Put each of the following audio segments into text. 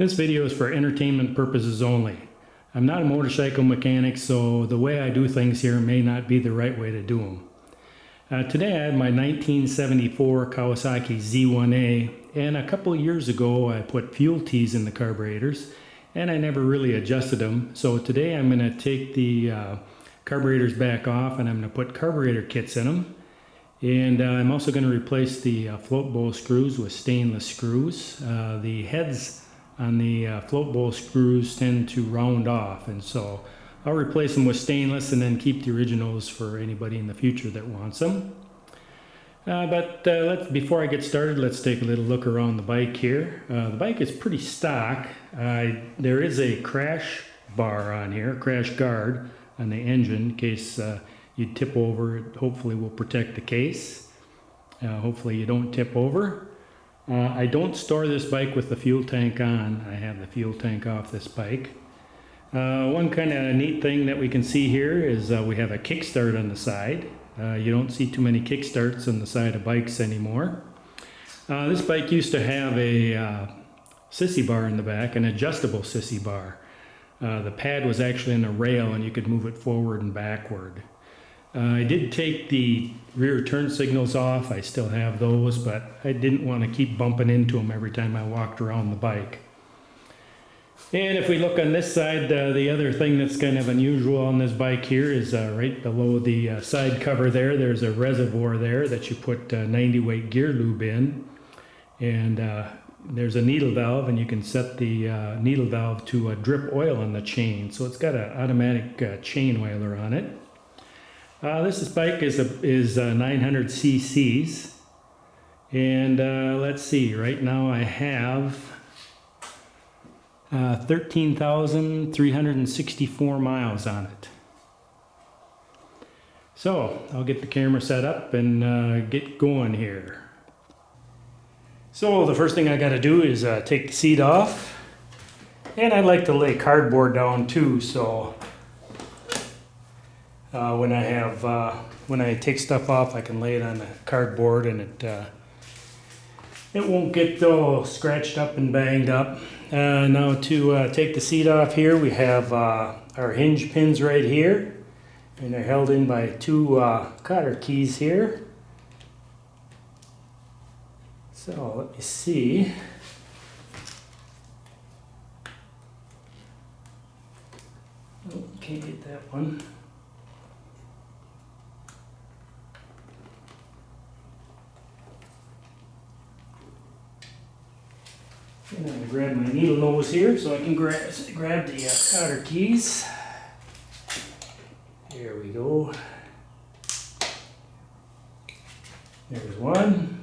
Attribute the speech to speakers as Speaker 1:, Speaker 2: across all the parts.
Speaker 1: This video is for entertainment purposes only. I'm not a motorcycle mechanic, so the way I do things here may not be the right way to do them. Today I have my 1974 Kawasaki Z1A, and a couple of years ago I put fuel tees in the carburetors, and I never really adjusted them. So today I'm going to take the carburetors back off, and I'm going to put carburetor kits in them. And I'm also going to replace the float bowl screws with stainless screws. The heads on the float bowl screws tend to round off, and so I'll replace them with stainless and then keep the originals for anybody in the future that wants them. Before I get started, let's take a little look around the bike here. The bike is pretty stock. There is a crash bar on here, crash guard on the engine in case you tip over. It hopefully will protect the case. Hopefully you don't tip over. I don't store this bike with the fuel tank on. I have the fuel tank off this bike. One kind of neat thing that we can see here is we have a kickstart on the side. You don't see too many kickstarts on the side of bikes anymore. This bike used to have a sissy bar in the back, an adjustable sissy bar. The pad was actually in a rail and you could move it forward and backward. I did take the rear turn signals off. I still have those, but I didn't want to keep bumping into them every time I walked around the bike. And if we look on this side, the other thing that's kind of unusual on this bike here is right below the side cover there, there's a reservoir there that you put 90 weight gear lube in. And there's a needle valve, and you can set the needle valve to drip oil on the chain. So it's got an automatic chain oiler on it. This bike is 900 cc's, and let's see, right now I have 13,364 miles on it. So I'll get the camera set up and get going here. So the first thing I got to do is take the seat off, and I like to lay cardboard down too, so when I take stuff off, I can lay it on the cardboard, and it won't get all scratched up and banged up. Now to take the seat off here, we have our hinge pins right here, and they're held in by two cotter keys here. So let me see. Oh, can't get that one. And I'm going to grab my needle nose here so I can grab the cotter keys. Here we go. There's one.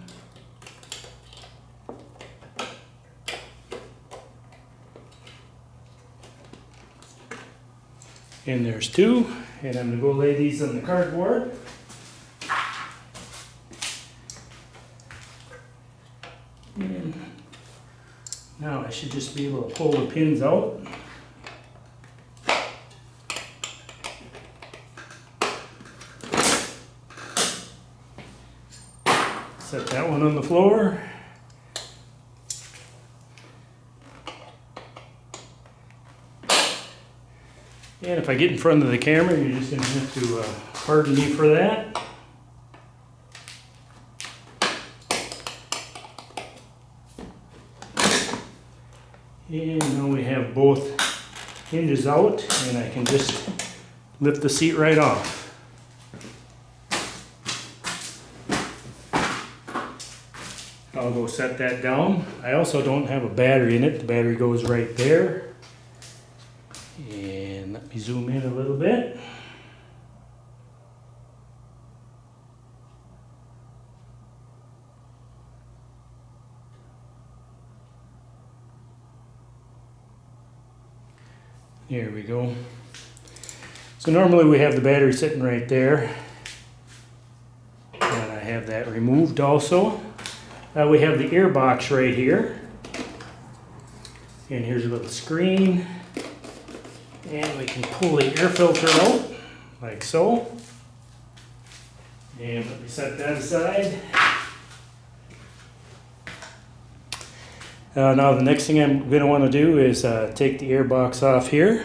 Speaker 1: And there's two. And I'm going to go lay these on the cardboard. And now I should just be able to pull the pins out. Set that one on the floor. And if I get in front of the camera, you're just going to have to pardon me for that. And now we have both hinges out, and I can just lift the seat right off. I'll go set that down. I also don't have a battery in it. The battery goes right there. And let me zoom in a little bit. There we go. So normally we have the battery sitting right there, and I have that removed also. We have the airbox right here, and here's a little screen, and we can pull the air filter out like so. And let me set that aside. Now the next thing I'm going to want to do is take the airbox off here.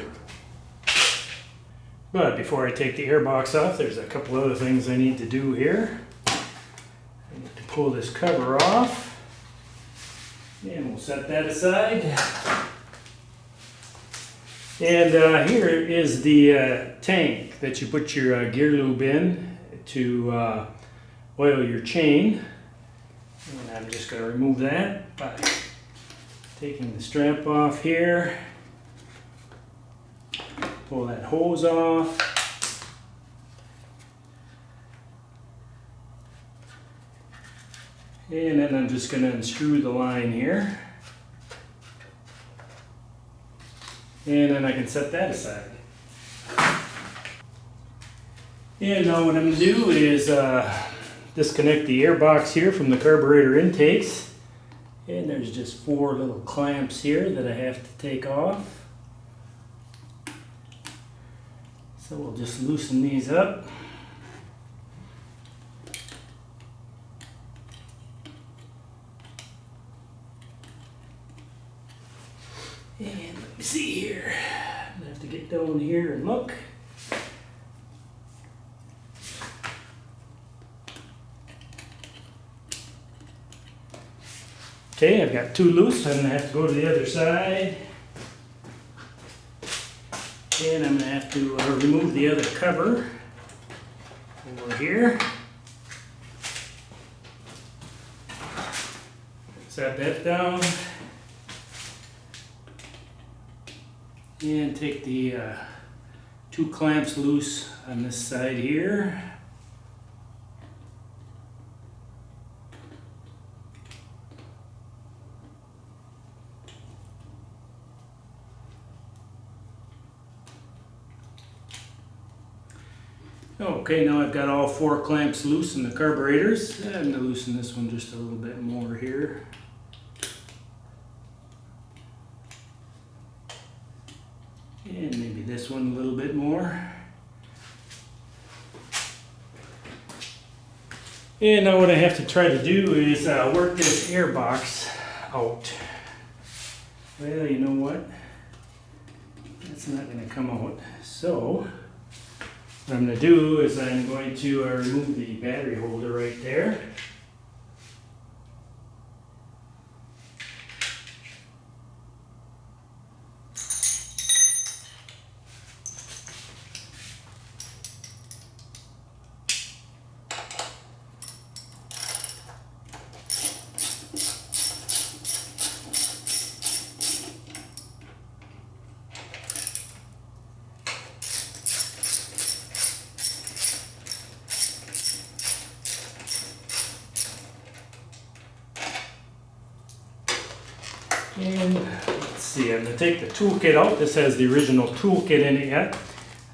Speaker 1: But before I take the airbox off, there's a couple other things I need to do here. I need to pull this cover off, and we'll set that aside. And here is the tank that you put your gear lube in to oil your chain. And I'm just going to remove that by taking the strap off here. Pull that hose off. And then I'm just going to unscrew the line here. And then I can set that aside. And now what I'm going to do is disconnect the airbox here from the carburetor intakes. And there's just 4 little clamps here that I have to take off. So we'll just loosen these up. And let me see here. I'm gonna have to get down here and look. Okay, I've got 2 loose. I'm gonna have to go to the other side. And I'm going to have to remove the other cover over here. Set that down. And take the 2 clamps loose on this side here. Okay, now I've got all 4 clamps loose in the carburetors. I'm going to loosen this one just a little bit more here. And maybe this one a little bit more. And now what I have to try to do is work this airbox out. Well, you know what? That's not going to come out. So what I'm going to do is I'm going to remove the battery holder right there. And let's see, I'm going to take the toolkit out. This has the original toolkit in it yet.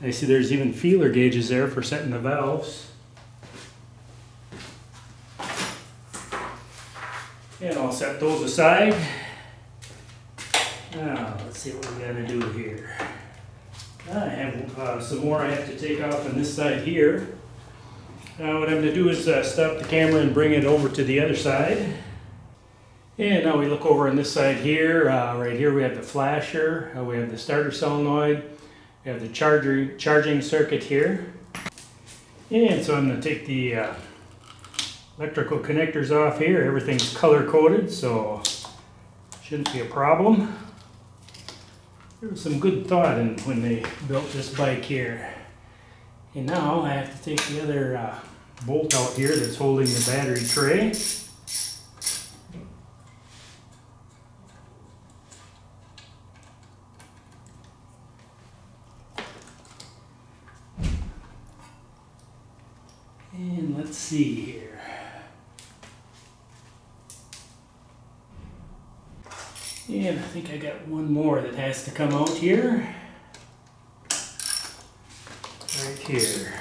Speaker 1: I see there's even feeler gauges there for setting the valves. And I'll set those aside. Now, let's see what we got to do here. I have some more I have to take off on this side here. Now what I'm going to do is stop the camera and bring it over to the other side. And now we look over on this side here. Right here we have the flasher, we have the starter solenoid, we have the charging circuit here. And so I'm going to take the electrical connectors off here. Everything's color coded, so shouldn't be a problem. There was some good thought in when they built this bike here. And now I have to take the other bolt out here that's holding the battery tray. And let's see here. And I think I got one more that has to come out here. Right here.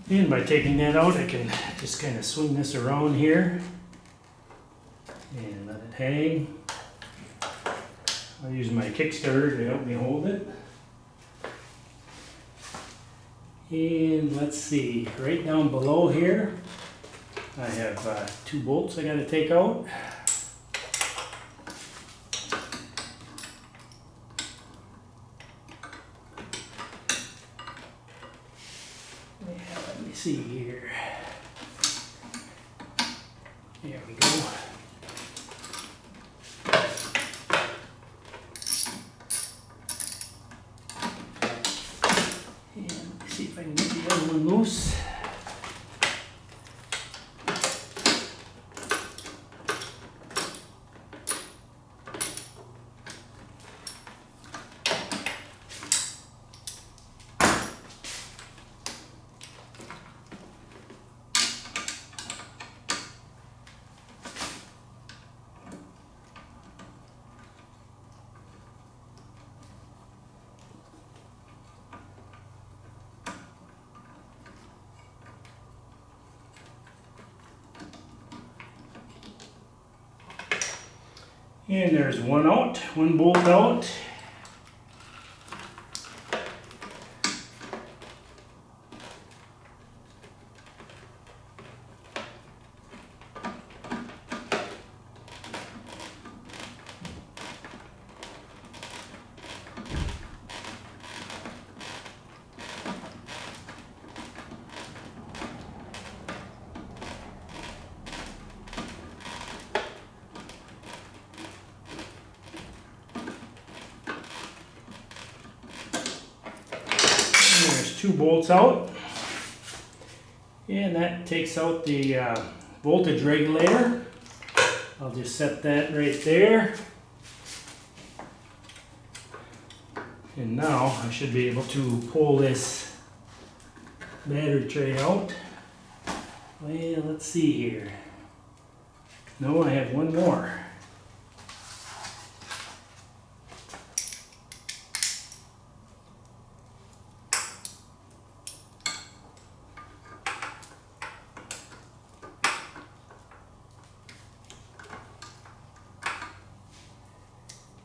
Speaker 1: And by taking that out, I can just kind of swing this around here and let it hang. I'll use my Kickstarter to help me hold it. And let's see, right down below here, I have 2 bolts I got to take out. Let me see here. There we go. And see if I can get the other one loose. And there's one out, one bolt out. There's 2 bolts out, and that takes out the voltage regulator. I'll just set that right there, and now I should be able to pull this battery tray out. Well, let's see here. No, I have one more.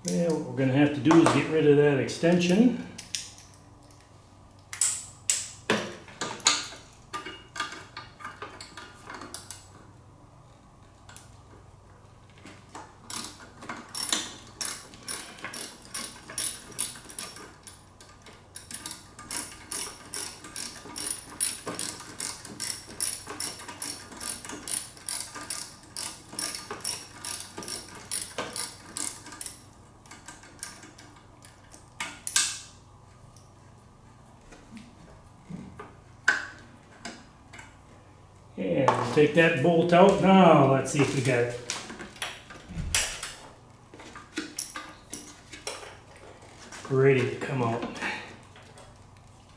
Speaker 1: Well, what we're going to have to do is get rid of that extension. And we'll take that bolt out. Now let's see if we got it. Ready to come out.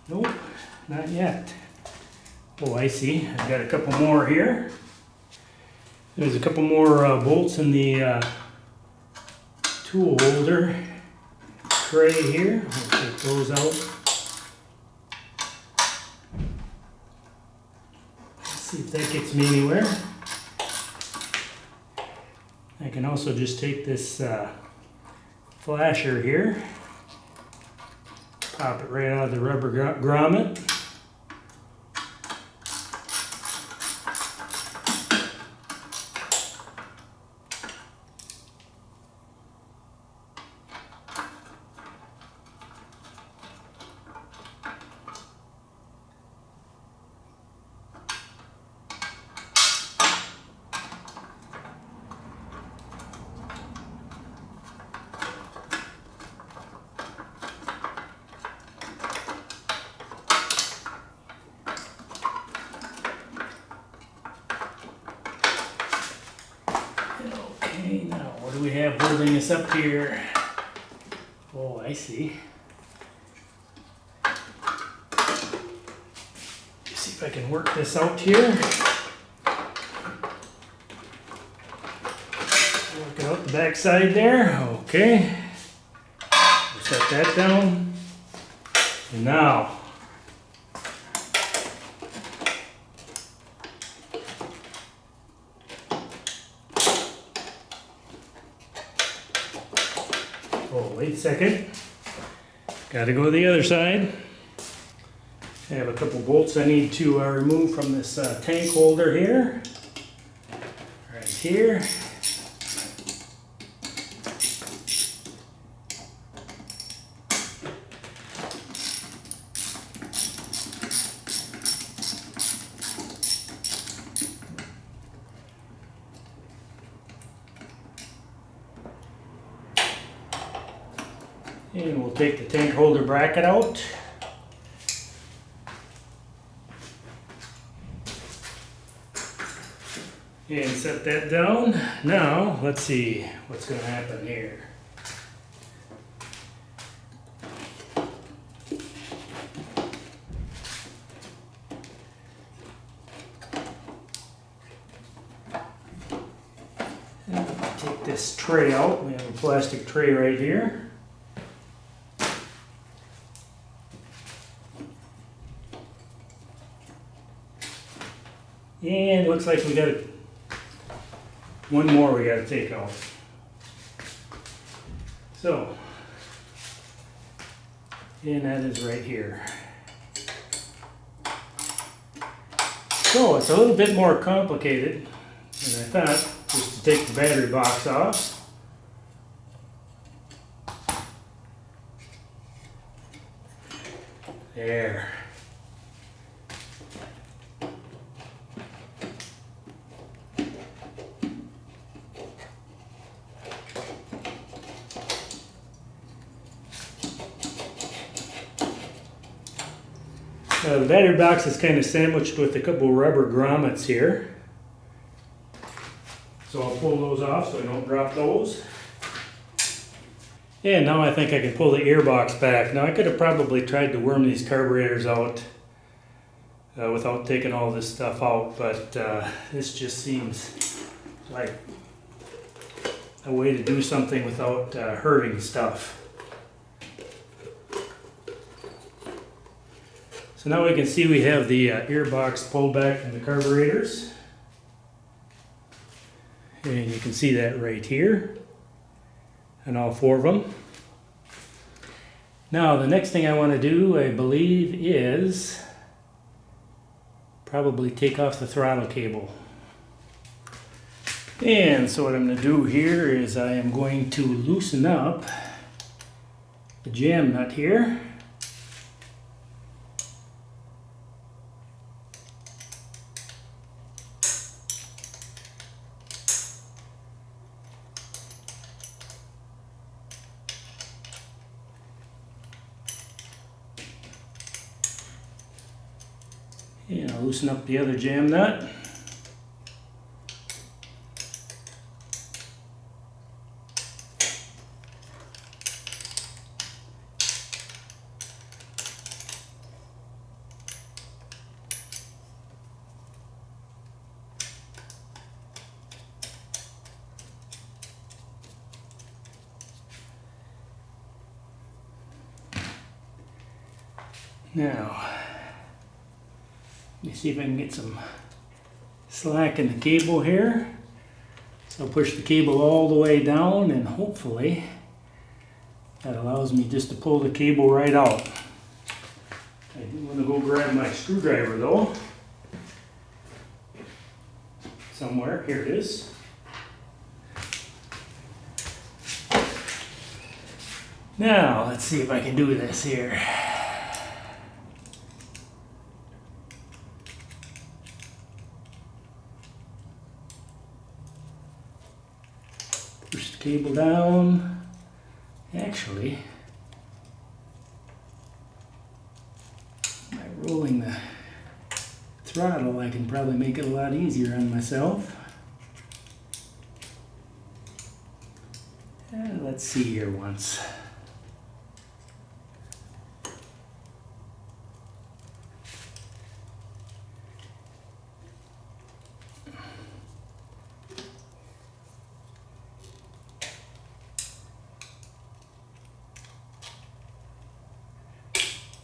Speaker 1: Nope, not yet. Oh, I see. I've got a couple more here. There's a couple more bolts in the tool holder tray here. I'll take those out. See if that gets me anywhere. I can also just take this flasher here, pop it right out of the rubber grommet. Okay, now what do we have holding us up here? Oh, I see. See if I can work this out here. Work out the back side there. Okay. Set that down. And now, oh, wait a second. Got to go to the other side. I have a couple bolts I need to remove from this tank holder here. Right here. And we'll take the tank holder bracket out. And set that down. Now, let's see what's going to happen here. Take this tray out. We have a plastic tray right here. And looks like we got one more we got to take out. So, and that is right here. So it's a little bit more complicated than I thought, just to take the battery box off. There. The battery box is kind of sandwiched with a couple rubber grommets here. So I'll pull those off so I don't drop those. And now I think I can pull the airbox back. Now I could have probably tried to worm these carburetors out without taking all this stuff out, but this just seems like a way to do something without hurting stuff. So now we can see we have the airbox pulled back from the carburetors. And you can see that right here on all four of them. Now the next thing I want to do, I believe, is probably take off the throttle cable. And so what I'm going to do here is I am going to loosen up the jam nut here. And I'll loosen up the other jam nut. Now, let me see if I can get some slack in the cable here. So I'll push the cable all the way down, and hopefully that allows me just to pull the cable right out. I do want to go grab my screwdriver though. Somewhere, here it is. Now, let's see if I can do this here. Push the cable down. Actually, by rolling the throttle, I can probably make it a lot easier on myself. Let's see here once.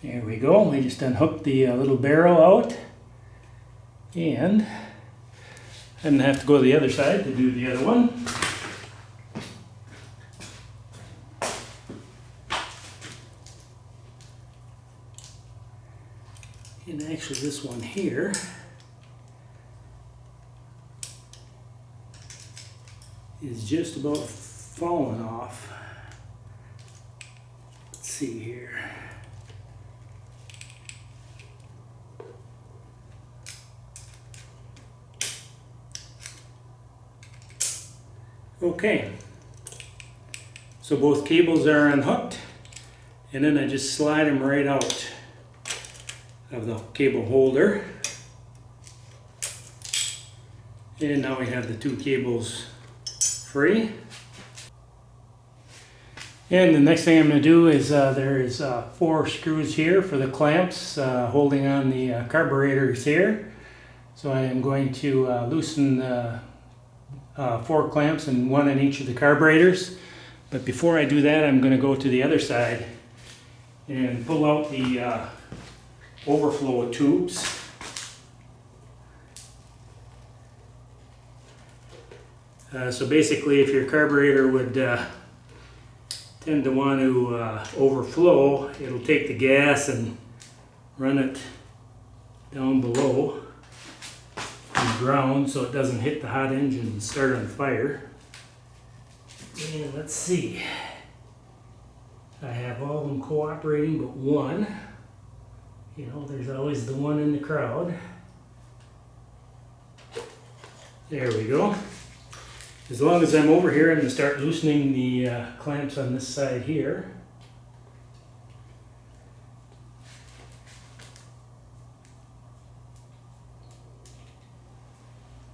Speaker 1: There we go. We just unhooked the little barrel out, and I didn't have to go to the other side to do the other one. And actually this one here is just about falling off. Let's see here. Okay, so both cables are unhooked, and then I just slide them right out of the cable holder. And now we have the two cables free. And the next thing I'm going to do is there is 4 screws here for the clamps holding on the carburetors here. So I am going to loosen 4 clamps and 1 in each of the carburetors. But before I do that, I'm going to go to the other side and pull out the overflow tubes. So basically, if your carburetor would tend to want to overflow, it'll take the gas and run it down below the ground so it doesn't hit the hot engine and start on fire. And let's see, I have all of them cooperating but one. You know, there's always the one in the crowd. There we go. As long as I'm over here, I'm going to start loosening the clamps on this side here.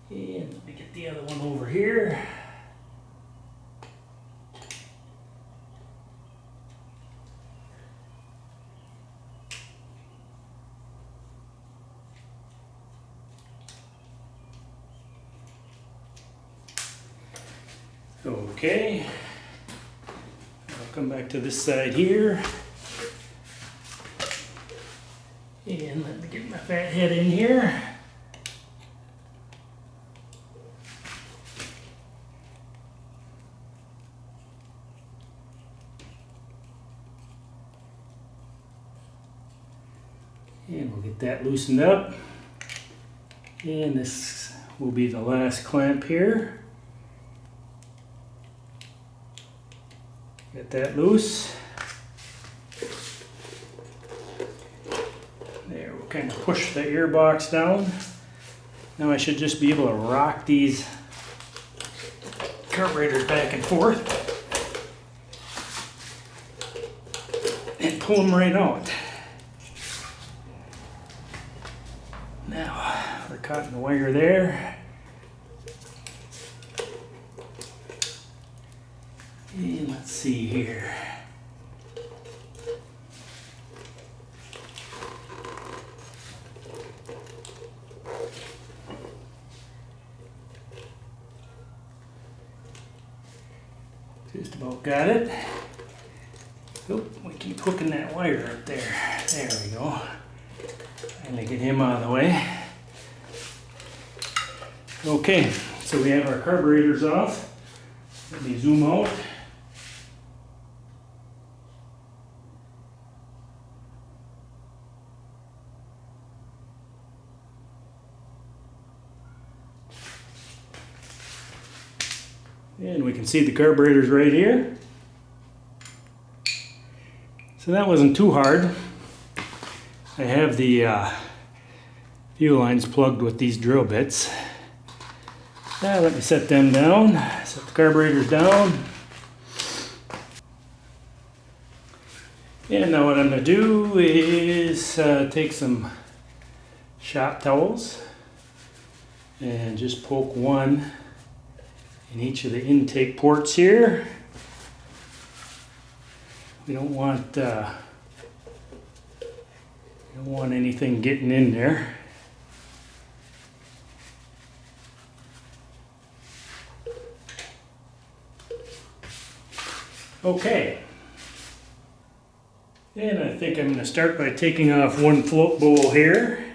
Speaker 1: And let me get the other one over here. Okay, I'll come back to this side here, and let me get my fat head in here. And we'll get that loosened up, and this will be the last clamp here. Get that loose. There, we'll kind of push the airbox down. Now I should just be able to rock these carburetors back and forth and pull them right out. Now, we're cutting the wire there. And let's see here. Just about got it. Oh, we keep hooking that wire up there. There we go. Finally get him out of the way. Okay, so we have our carburetors off. Let me zoom out. And we can see the carburetors right here. So that wasn't too hard. I have the fuel lines plugged with these drill bits. Now let me set them down. Set the carburetors down. And now what I'm going to do is take some shop towels and just poke one in each of the intake ports here. We don't want anything getting in there. Okay. And I think I'm going to start by taking off one float bowl here.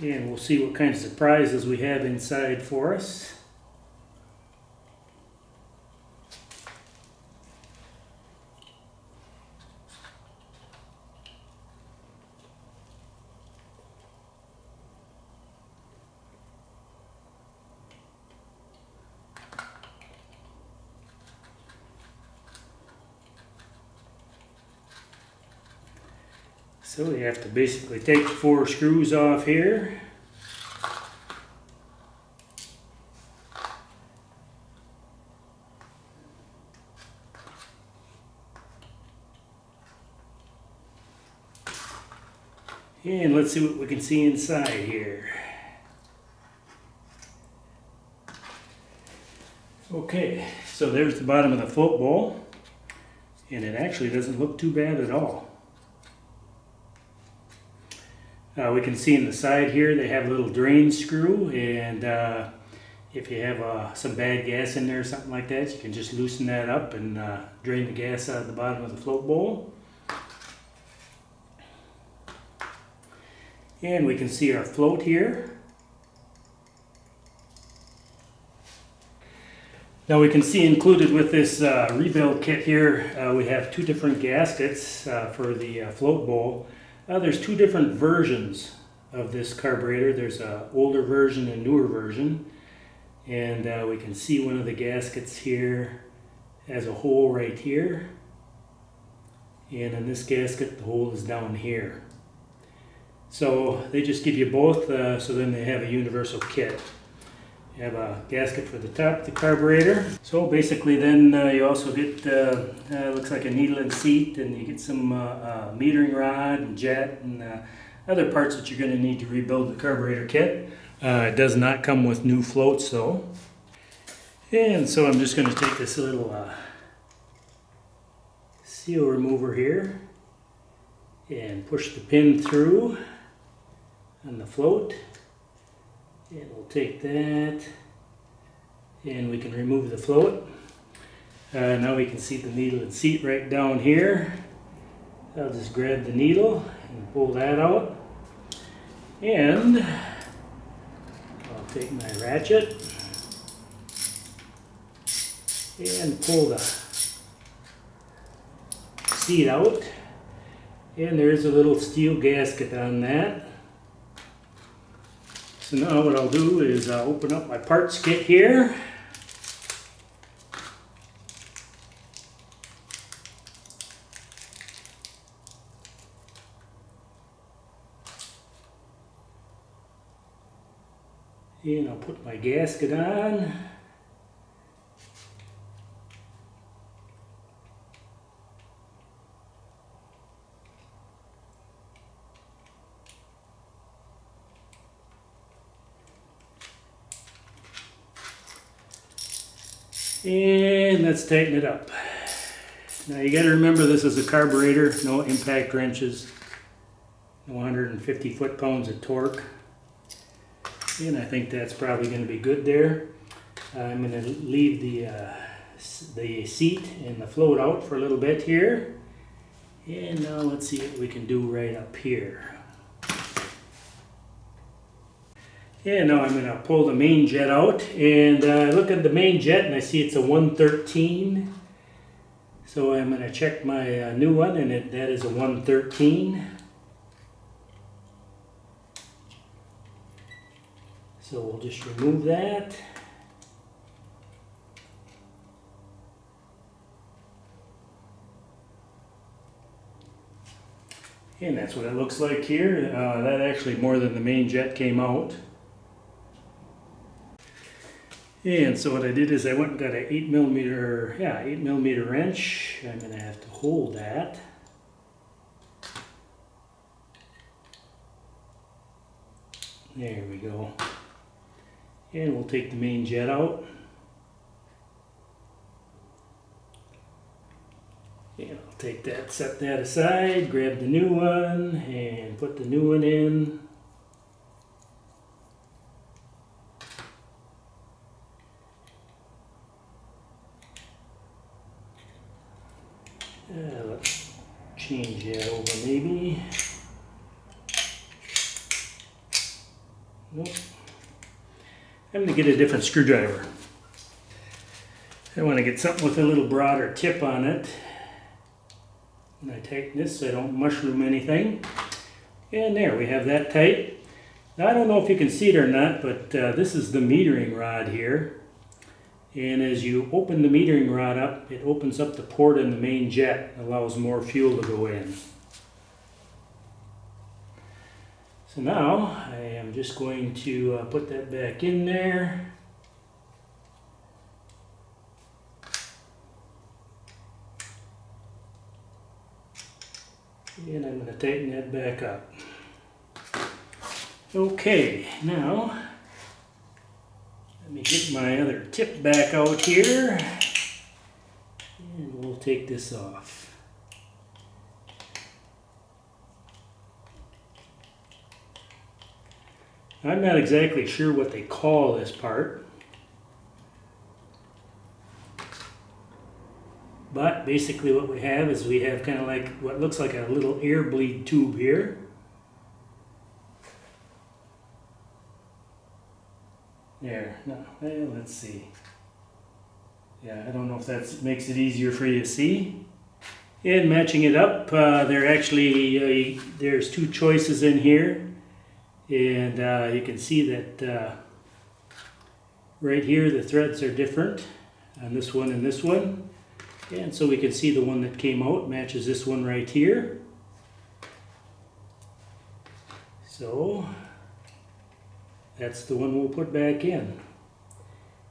Speaker 1: And we'll see what kind of surprises we have inside for us. So you have to basically take the 4 screws off here. And let's see what we can see inside here. Okay, so there's the bottom of the float bowl, and it actually doesn't look too bad at all. We can see in the side here they have a little drain screw, and if you have some bad gas in there or something like that, you can just loosen that up and drain the gas out of the bottom of the float bowl. And we can see our float here. Now we can see included with this rebuild kit here, we have 2 different gaskets for the float bowl. There's 2 different versions of this carburetor. There's an older version and newer version. And we can see one of the gaskets here has a hole right here. And in this gasket, the hole is down here. So they just give you both, so then they have a universal kit. You have a gasket for the top, the carburetor. So basically then you also get, looks like a needle and seat, and you get some metering rod and jet and other parts that you're going to need to rebuild the carburetor kit. It does not come with new floats though. And so I'm just going to take this little seal remover here and push the pin through on the float, and we'll take that and we can remove the float. Now we can see the needle and seat right down here. I'll just grab the needle and pull that out, and I'll take my ratchet and pull the seat out, and there's a little steel gasket on that. So now what I'll do is open up my parts kit here. And I'll put my gasket on. And let's tighten it up. Now you got to remember, this is a carburetor, no impact wrenches, no 150 foot-pounds of torque. And I think that's probably going to be good there. I'm going to leave the seat and the float out for a little bit here. And now let's see what we can do right up here. And now I'm going to pull the main jet out, and I look at the main jet and I see it's a 113. So I'm going to check my new one, and that is a 113. So we'll just remove that. And that's what it looks like here. That actually more than the main jet came out. And so what I did is I went and got an 8mm wrench. I'm going to have to hold that. There we go. And we'll take the main jet out. And I'll take that, set that aside, grab the new one, and put the new one in. Let's change that over maybe. Nope. I'm going to get a different screwdriver. I want to get something with a little broader tip on it. And I tighten this so I don't mushroom anything. And there, we have that tight. Now I don't know if you can see it or not, but this is the metering rod here. And as you open the metering rod up, it opens up the port in the main jet, allows more fuel to go in. So now I am just going to put that back in there. And I'm going to tighten that back up. Okay, now let me get my other tip back out here and we'll take this off. I'm not exactly sure what they call this part, but basically what we have is we have kind of like what looks like a little air bleed tube here. There, no, well, let's see. Yeah, I don't know if that makes it easier for you to see. And matching it up, there's two choices in here. And you can see that right here the threads are different on this one and this one. And so we can see the one that came out matches this one right here. So that's the one we'll put back in.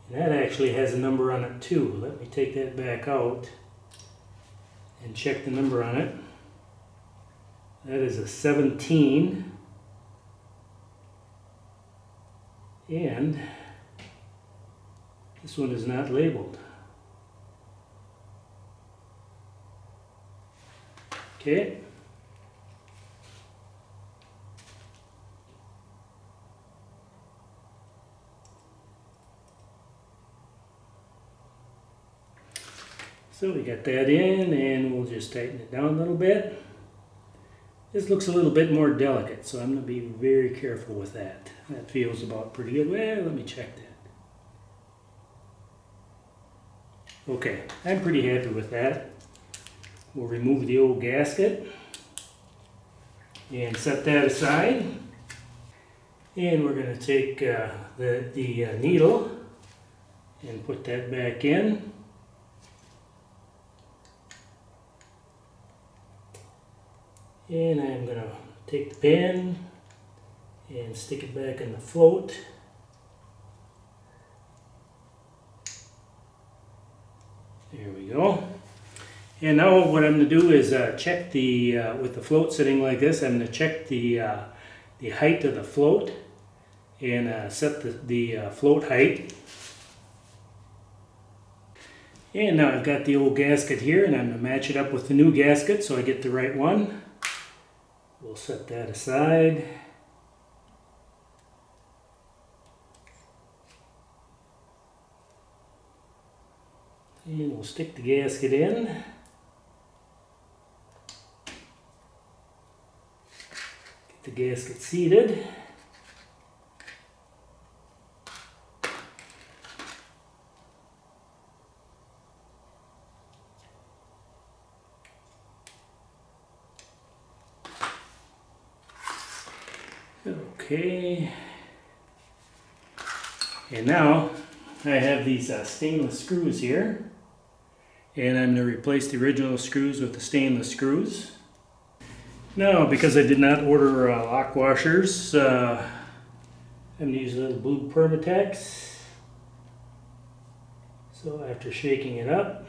Speaker 1: And that actually has a number on it too. Let me take that back out and check the number on it. That is a 17. And this one is not labeled. Okay. So we got that in, and we'll just tighten it down a little bit. This looks a little bit more delicate, so I'm going to be very careful with that. That feels about pretty good. Well, let me check that. Okay, I'm pretty happy with that. We'll remove the old gasket and set that aside. And we're going to take the needle and put that back in. And I'm going to take the pin and stick it back in the float. There we go. And now what I'm going to do is check with the float sitting like this, I'm going to check the height of the float and set the float height. And now I've got the old gasket here, and I'm going to match it up with the new gasket so I get the right one. We'll set that aside. And we'll stick the gasket in. Get the gasket seated. Okay. And now I have these stainless screws here. And I'm going to replace the original screws with the stainless screws. Now, because I did not order lock washers, I'm going to use a little blue Permatex. So after shaking it up,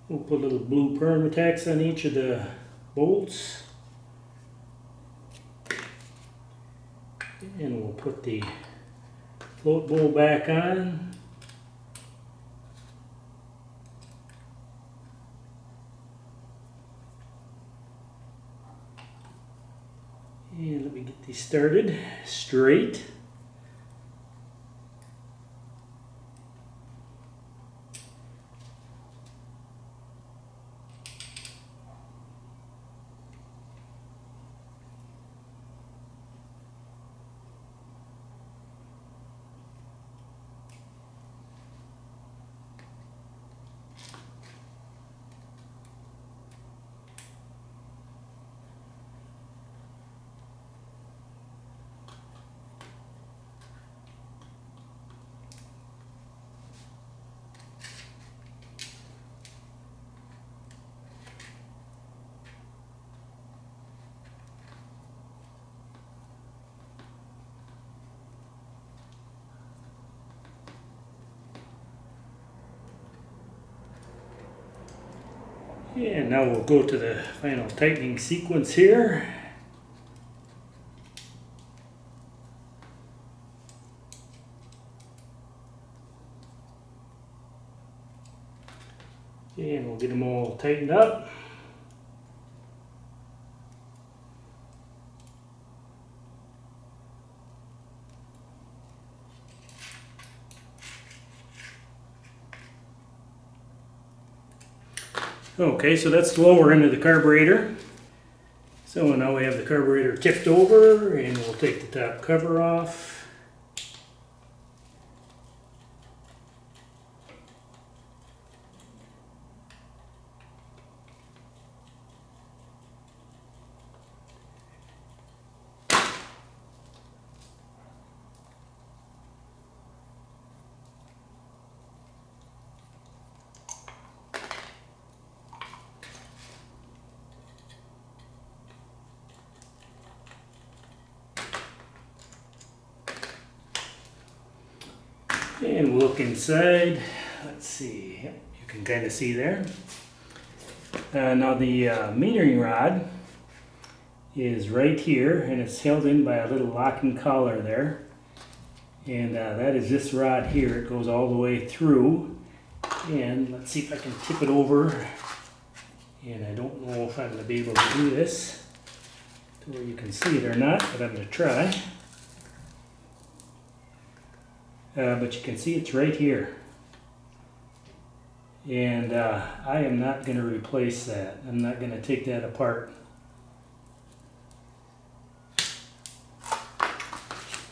Speaker 1: we'll put a little blue Permatex on each of the bolts. And we'll put the float bowl back on. And let me get these started straight. And now we'll go to the final tightening sequence here. And we'll get them all tightened up. Okay, so that's the lower end of the carburetor. So now we have the carburetor tipped over, and we'll take the top cover off. And we'll look inside. Let's see, yep, you can kind of see there. Now the metering rod is right here, and it's held in by a little locking collar there. And that is this rod here. It goes all the way through. And let's see if I can tip it over. And I don't know if I'm going to be able to do this to where you can see it or not, but I'm going to try. But you can see it's right here. And I am not going to replace that. I'm not going to take that apart.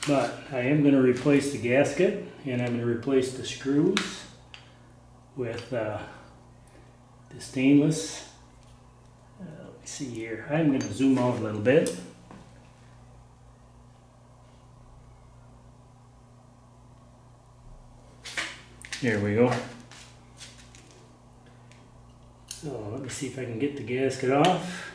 Speaker 1: But I am going to replace the gasket, and I'm going to replace the screws with the stainless. Let me see here. I'm going to zoom out a little bit. There we go. So let me see if I can get the gasket off.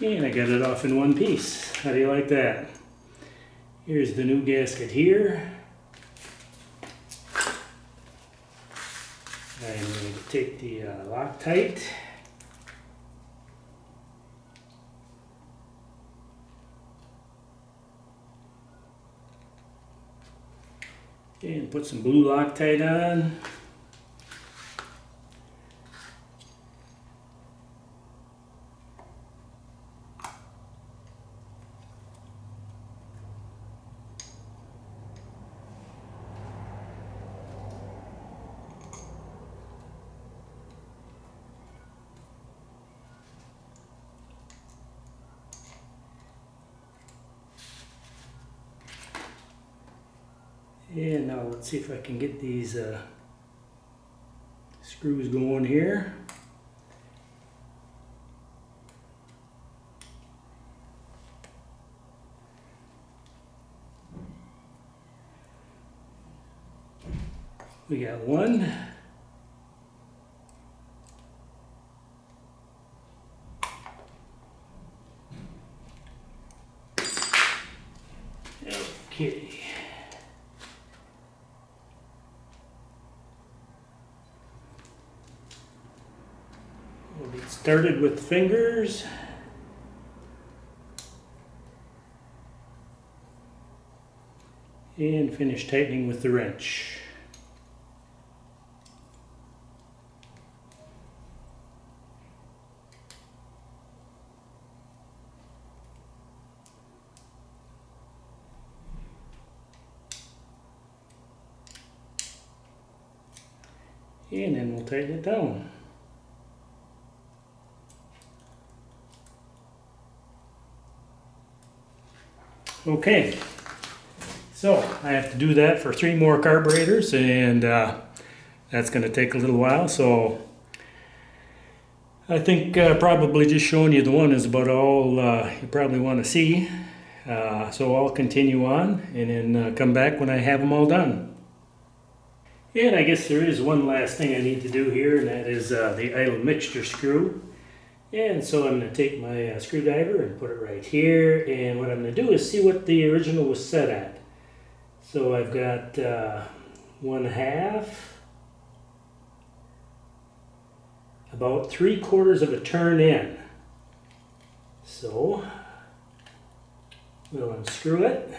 Speaker 1: And I got it off in one piece. How do you like that? Here's the new gasket here. I'm going to take the Loctite. And put some blue Loctite on. And now let's see if I can get these screws going here. We got one. Okay. We'll get started with fingers. And finish tightening with the wrench. And then we'll tighten it down. Okay, so I have to do that for 3 more carburetors, and that's going to take a little while. So I think probably just showing you the one is about all you probably want to see. So I'll continue on and then come back when I have them all done. And I guess there is one last thing I need to do here, and that is the idle mixture screw. And so I'm going to take my screwdriver and put it right here, and what I'm going to do is see what the original was set at. So I've got 1/2, about 3/4 of a turn in. So we'll unscrew it.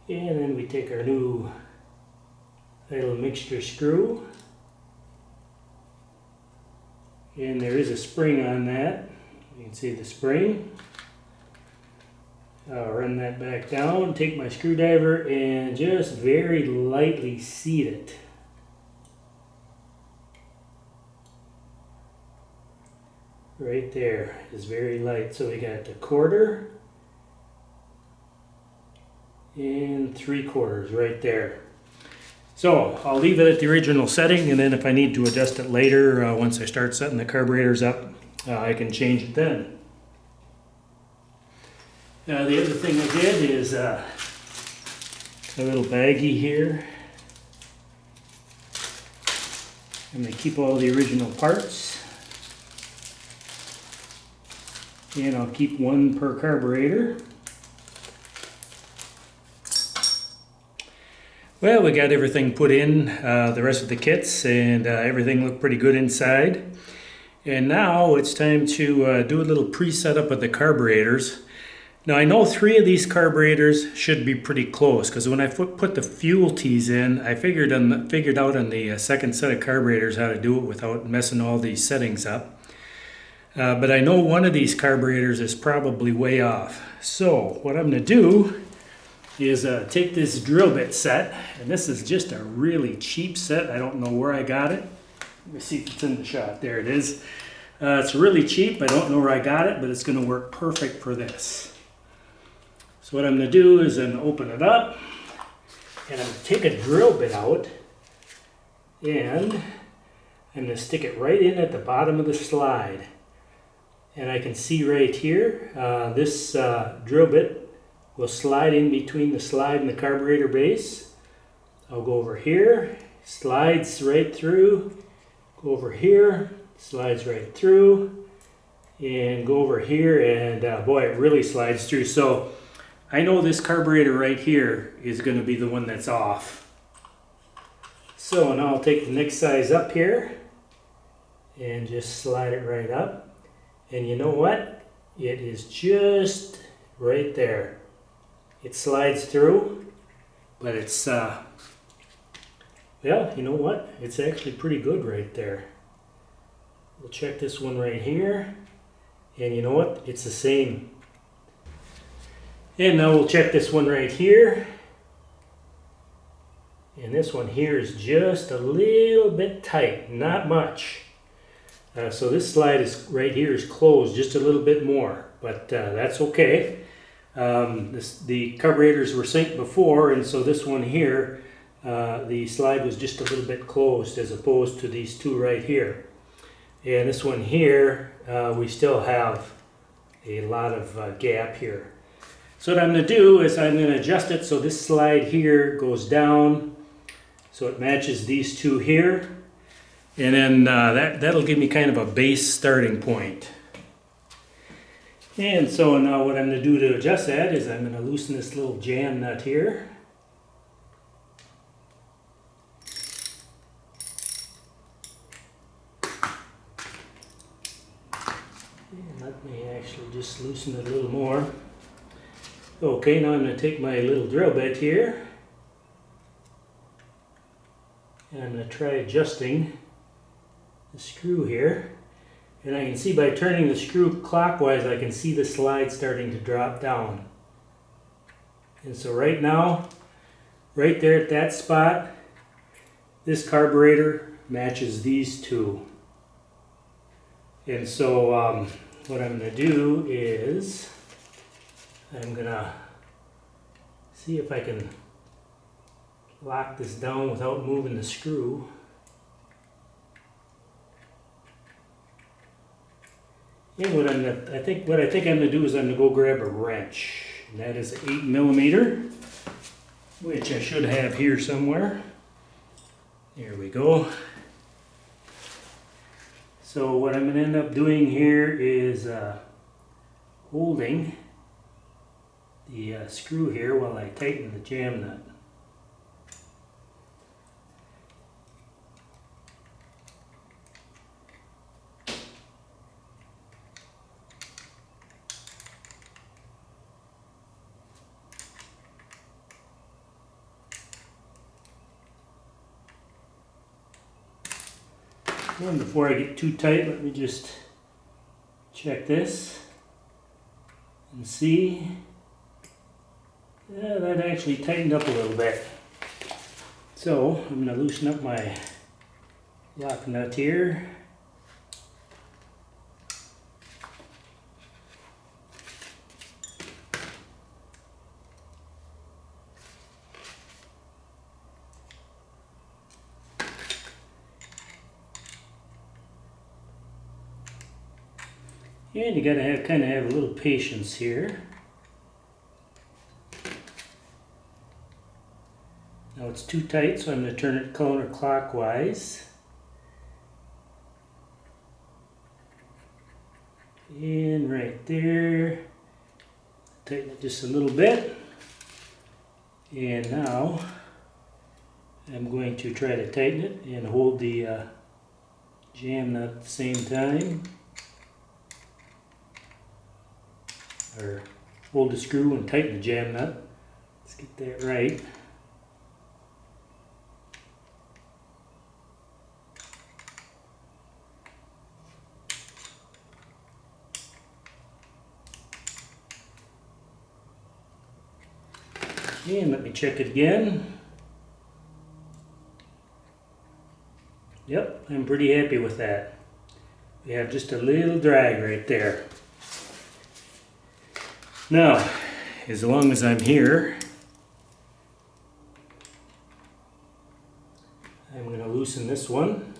Speaker 1: And then we take our new idle mixture screw, and there is a spring on that. You can see the spring. I'll run that back down, take my screwdriver and just very lightly seat it. Right there is very light. So we got the 1/4 and 3/4 right there. So I'll leave it at the original setting, and then if I need to adjust it later, once I start setting the carburetors up, I can change it then. The other thing I did is a little baggie here. I'm going to keep all the original parts, and I'll keep 1 per carburetor. Well, we got everything put in, the rest of the kits, and everything looked pretty good inside. And now it's time to do a little pre-setup of the carburetors. Now I know 3 of these carburetors should be pretty close, because when I put the fuel tees in, I figured out on the second set of carburetors how to do it without messing all these settings up. But I know one of these carburetors is probably way off. So what I'm going to do is take this drill bit set, and this is just a really cheap set. I don't know where I got it. Let me see if it's in the shot. There it is. It's really cheap. I don't know where I got it, but it's going to work perfect for this. So what I'm going to do is I'm going to open it up, and I'm going to take a drill bit out, and I'm going to stick it right in at the bottom of the slide. And I can see right here, this drill bit will slide in between the slide and the carburetor base. I'll go over here, slides right through, go over here, slides right through, and go over here, and boy, it really slides through. So I know this carburetor right here is going to be the one that's off. So now I'll take the next size up here and just slide it right up. And you know what? It is just right there. It slides through, but it's, well, you know what? It's actually pretty good right there. We'll check this one right here, and you know what? It's the same. And now we'll check this one right here. And this one here is just a little bit tight, not much. So this slide is right here is closed just a little bit more, but that's okay. The carburetors were synced before, and so this one here, the slide was just a little bit closed as opposed to these 2 right here. And this one here, we still have a lot of gap here. So what I'm going to do is I'm going to adjust it so this slide here goes down so it matches these 2 here. And then that'll give me kind of a base starting point. And so now what I'm going to do to adjust that is I'm going to loosen this little jam nut here. And let me actually just loosen it a little more. Okay, now I'm going to take my little drill bit here, and I'm going to try adjusting the screw here. And I can see by turning the screw clockwise, I can see the slide starting to drop down. And so right now, right there at that spot, this carburetor matches these 2. And so what I'm going to do is I'm going to see if I can lock this down without moving the screw. And what I think I'm going to do is I'm going to go grab a wrench. And that is 8mm, which I should have here somewhere. There we go. So what I'm going to end up doing here is holding the screw here while I tighten the jam nut. And before I get too tight, let me just check this and see. Yeah, that actually tightened up a little bit. So I'm going to loosen up my lock nut here. And you gotta kind of have a little patience here. Now it's too tight, so I'm going to turn it counterclockwise. And right there, tighten it just a little bit. And now I'm going to try to tighten it and hold the jam nut at the same time. Or hold the screw and tighten the jam nut. Let's get that right. And let me check it again. Yep, I'm pretty happy with that. We have just a little drag right there. Now, as long as I'm here, I'm going to loosen this one.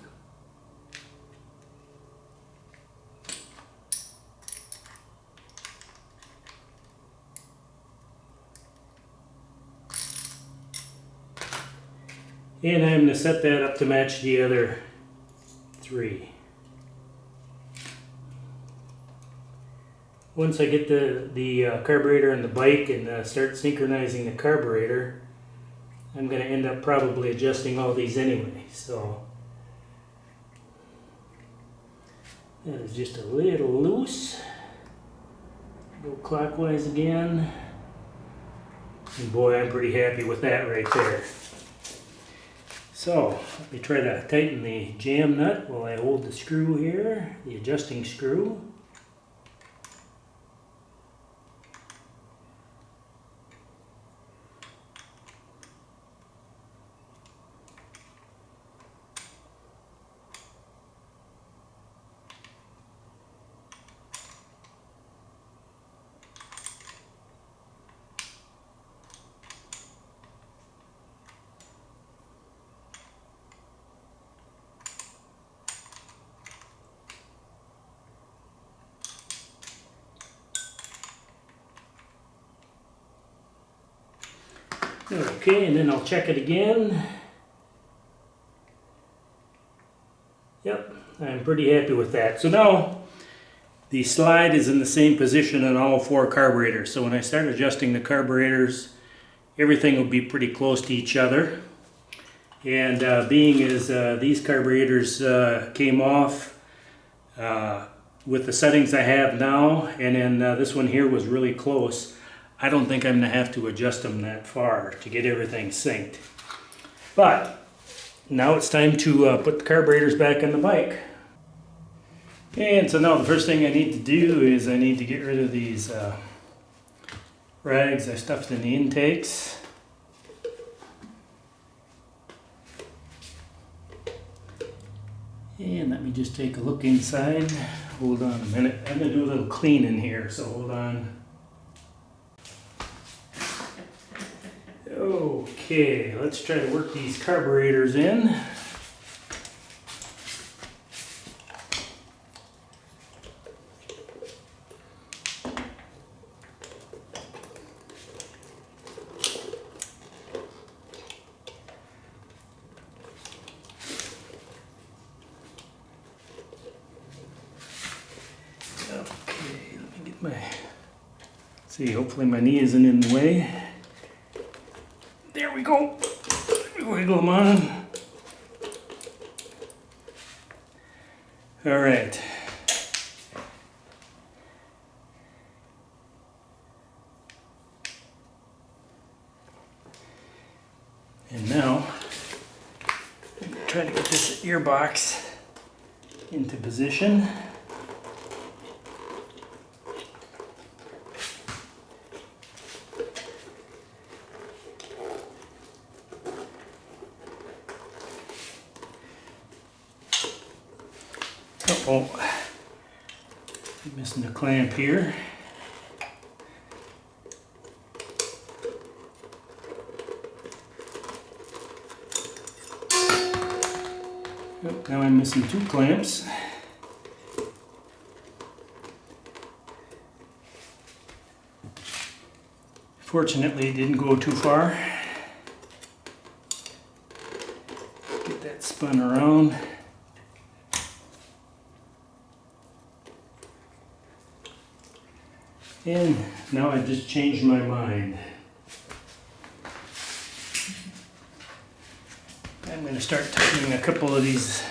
Speaker 1: And I'm going to set that up to match the other three. Once I get the carburetor in the bike and start synchronizing the carburetor, I'm going to end up probably adjusting all these anyway. So that is just a little loose. Go clockwise again. And boy, I'm pretty happy with that right there. So let me try to tighten the jam nut while I hold the screw here, the adjusting screw. Okay, and then I'll check it again. Yep, I'm pretty happy with that. So now the slide is in the same position on all four carburetors. So when I start adjusting the carburetors, everything will be pretty close to each other. And being as these carburetors came off with the settings I have now, and then this one here was really close, I don't think I'm going to have to adjust them that far to get everything synced. But now it's time to put the carburetors back on the bike. And so now the first thing I need to do is I need to get rid of these rags I stuffed in the intakes. And let me just take a look inside Hold on a minute. I'm going to do a little cleaning here, so hold on. Okay, let's try to work these carburetors in. Okay, let me get my, see, hopefully my knee isn't in the way. There we go. Wiggle them on. All right. And now, I'm going to try to get this earbox into position. Oh, I'm missing a clamp here. Oh, now I'm missing 2 clamps. Fortunately, it didn't go too far. Get that spun around. And now I just changed my mind. I'm going to start tightening a couple of these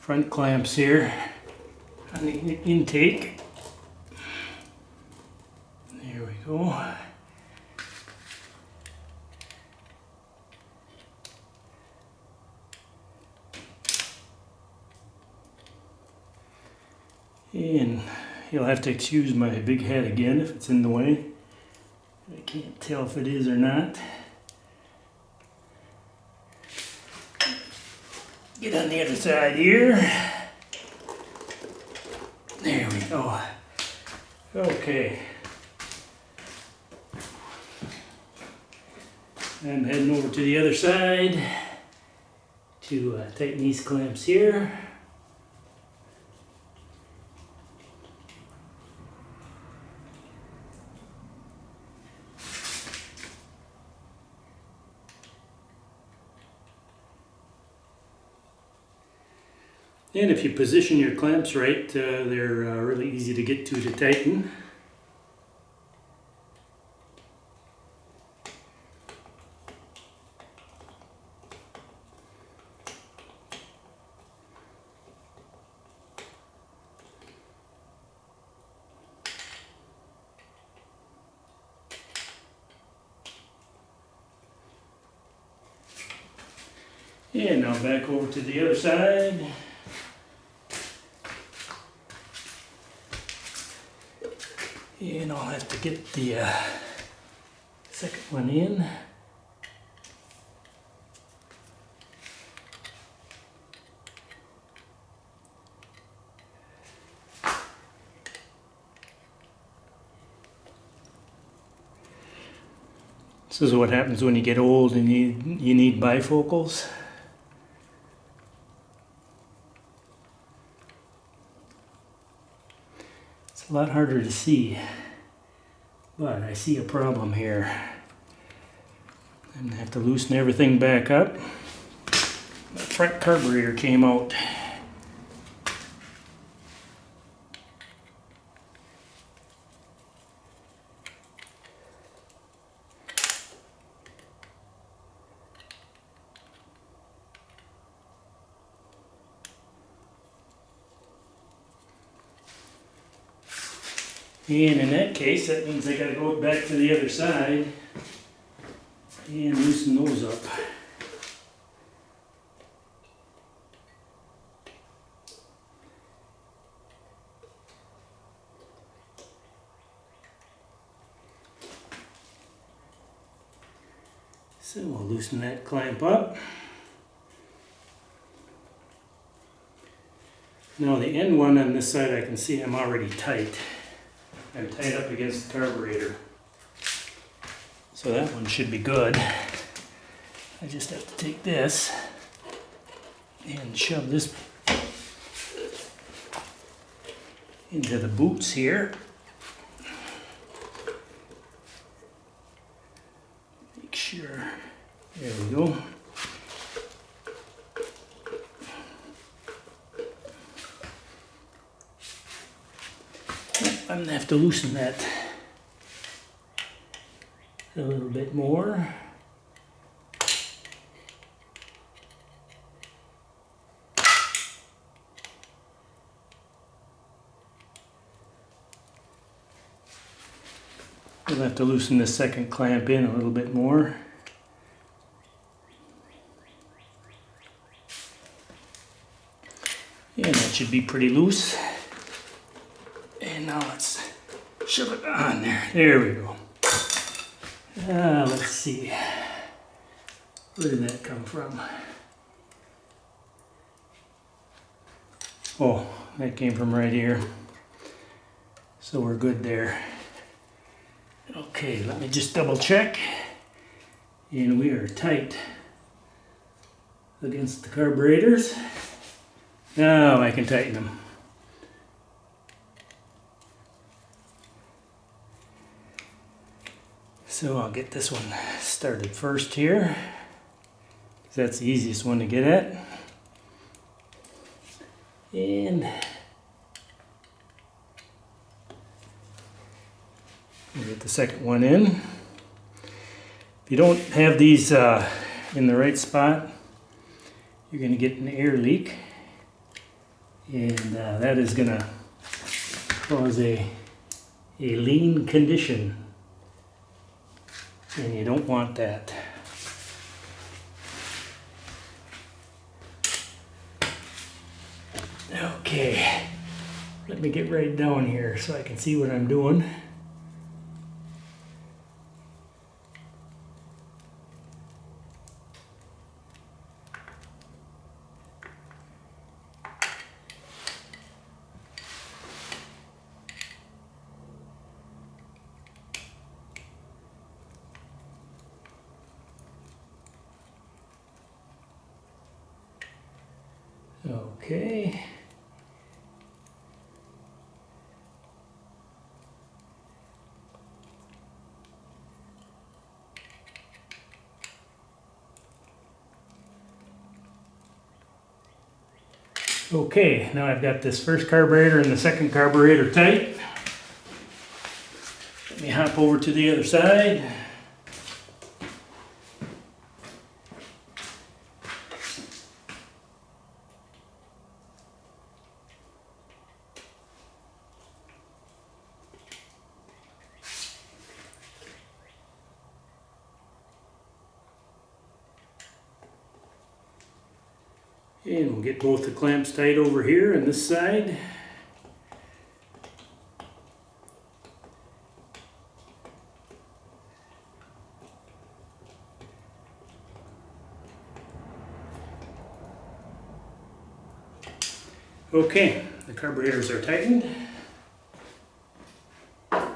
Speaker 1: front clamps here on the intake. There we go. And you'll have to excuse my big head again if it's in the way. I can't tell if it is or not. Get on the other side here. There we go. Okay. I'm heading over to the other side to tighten these clamps here. And if you position your clamps right, they're really easy to get to tighten. And now back over to the other side. And I'll have to get the second one in. This is what happens when you get old and you need bifocals. It's a lot harder to see, but I see a problem here. I'm going to have to loosen everything back up. The front carburetor came out. And in that case, that means I got to go back to the other side and loosen those up. So we'll loosen that clamp up. Now the end one on this side, I can see I'm already tight. I'm tight up against the carburetor. So that one should be good. I just have to take this and shove this into the boots here. Make sure. There we go. I'm gonna have to loosen that a little bit more. We'll have to loosen this second clamp in a little bit more. And that should be pretty loose. And now let's shove it on there. There we go. Let's see. Where did that come from? Oh, that came from right here. So we're good there. Okay, let me just double check. And we are tight against the carburetors. Now I can tighten them. So I'll get this one started first here. That's the easiest one to get at. And we'll get the second one in. If you don't have these in the right spot, you're going to get an air leak. And that is going to cause a lean condition. And you don't want that. Okay, let me get right down here so I can see what I'm doing. Okay. Okay, now I've got this first carburetor and the second carburetor tight. Let me hop over to the other side. And we'll get both the clamps tight over here on this side. Okay, the carburetors are tightened. I'm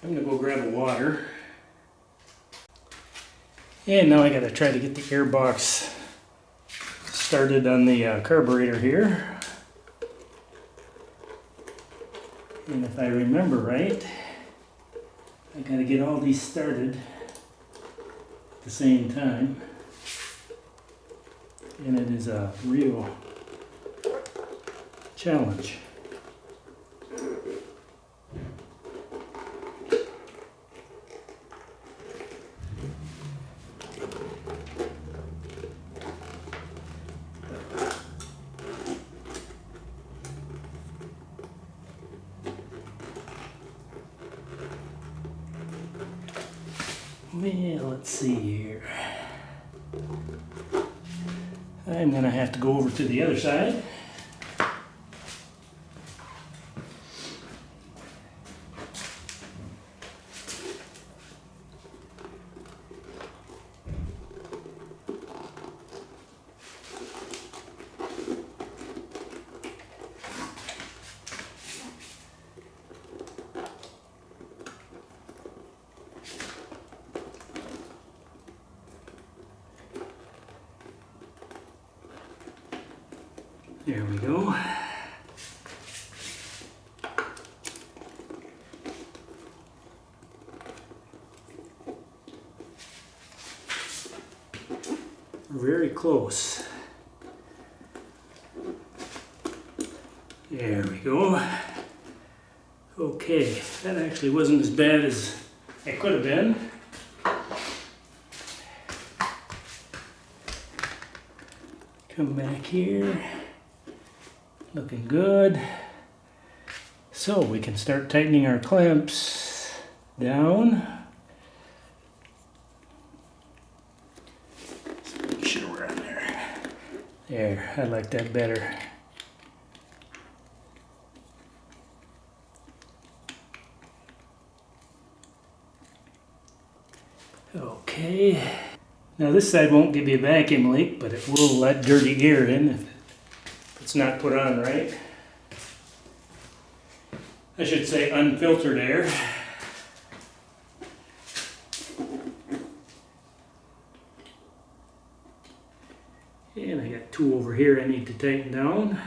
Speaker 1: gonna go grab a water. And now I gotta try to get the airbox started on the carburetor here. And if I remember right, I gotta get all these started at the same time. And it is a real challenge. Well, let's see here. I'm gonna have to go over to the other side. There we go. Very close. There we go. Okay, that actually wasn't as bad as it could have been. Come back here. Looking good. So we can start tightening our clamps down. Make sure we're on there. There, I like that better. Okay. Now this side won't give you a vacuum leak, but it will let dirty air in if it's not put on right. I should say unfiltered air. And I got two over here I need to tighten down.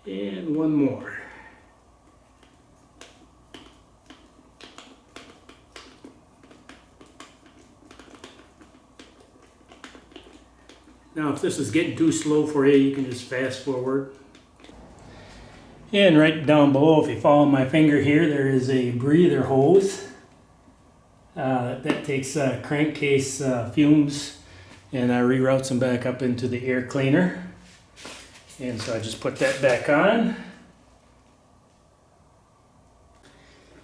Speaker 1: And one more. Now if this is getting too slow for you, you can just fast forward. And right down below, if you follow my finger here, there is a breather hose. That takes crankcase fumes and reroutes them back up into the air cleaner. And so I just put that back on.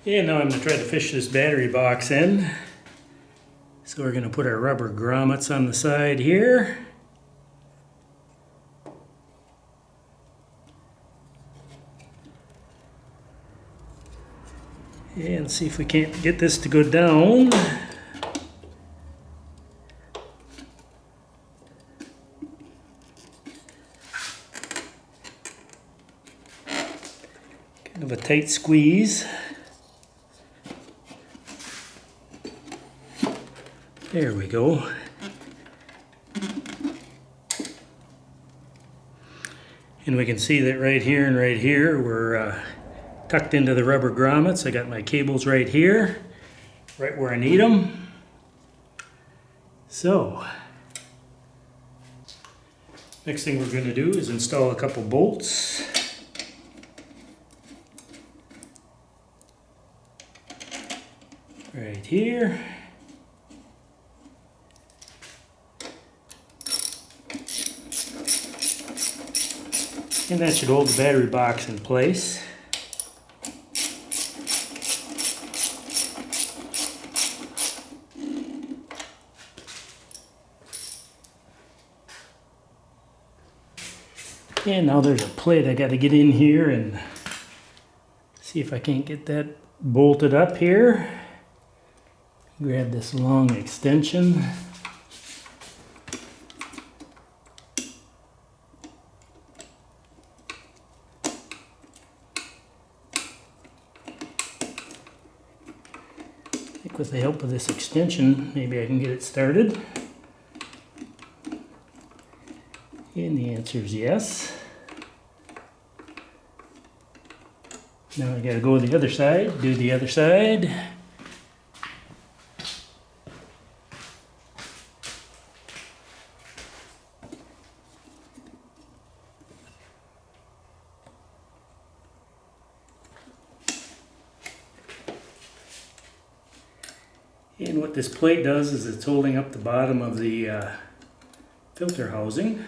Speaker 1: And now I'm going to try to fish this battery box in. So we're going to put our rubber grommets on the side here. And see if we can't get this to go down. Kind of a tight squeeze. There we go. And we can see that right here and right here we're tucked into the rubber grommets. I got my cables right here, right where I need them. So, next thing we're going to do is install a couple bolts. Right here. And that should hold the battery box in place. And now there's a plate I got to get in here and see if I can't get that bolted up here. Grab this long extension. I think with the help of this extension, maybe I can get it started. And the answer is yes. Now I gotta go to the other side, do the other side. And what this plate does is it's holding up the bottom of the filter housing.